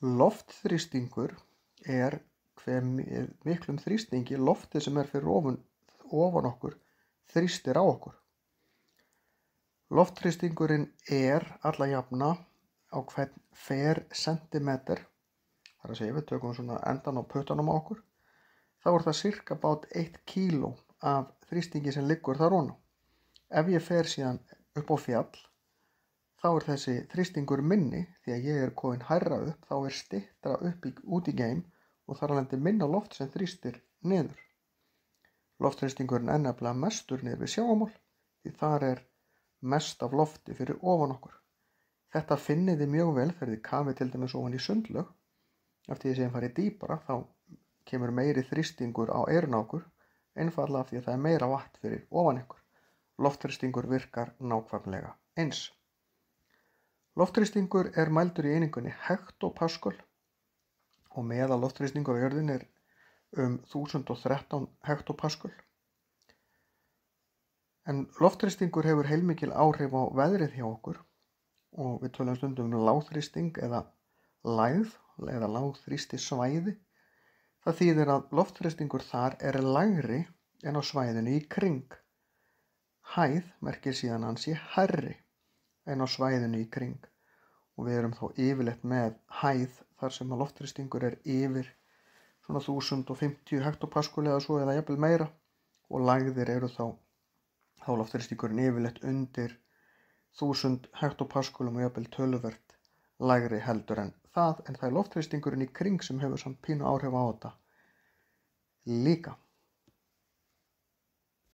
Loftþrýstingur er hve miklum þrýstingi loftið sem er fyrir ofan okkur þrýstir á okkur. Loftþrýstingurinn er alla jafna á hvern fersentímeter, þar að segja við tökum svona endan á puttanum á okkur, þá er það sirka bát 1 kíló af þrýstingi sem liggur þar ofan á. Ef ég fer síðan upp á fjall, þá er þessi þrýstingur minni því að ég er komin hærra upp, þá er styttra út í geim og þar af leiðandi minna loft sem þrýstir niður. Loftþrýstingurinn er nefnilega mestur niður við sjávarmál því þar er mest af lofti fyrir ofan okkur. Þetta finnið þið mjög vel þegar þið kafið til dæmis ofan í sundlaug. Eftir því sem farið dýpra þá kemur meiri þrýstingur á eyrun á okkur, einfaldlega af því að það er meira vatn fyrir ofan ykkur. Loftþrýstingur virkar nákvæmlega eins. Loftþrýstingur er mældur í einingunni hektopascal og meðal loftþrýstingur á jörðinni er 1013 hektopascal. En loftþrýstingur hefur heilmikil áhrif á veðrið hjá okkur og við tölum stundum lágþrýsting eða lægð eða lágþrýstisvæði. Það þýðir að loftþrýstingur þar er lægri en á svæðinu í kring. Hæð merkir síðan að hann sé hærri en á svæðinu í kring og við erum þá yfirleitt með hæð þar sem að loftþrýstingur er yfir svona 1050 hektopascal eða svo eða jafnvel meira og lægðir eru þá loftþrýstingurinn yfirleitt undir 1000 hektopascalum og jafnvel töluvert lægri heldur en það, en það er loftþrýstingurinn í kring sem hefur samt pínu áhrif á þetta líka.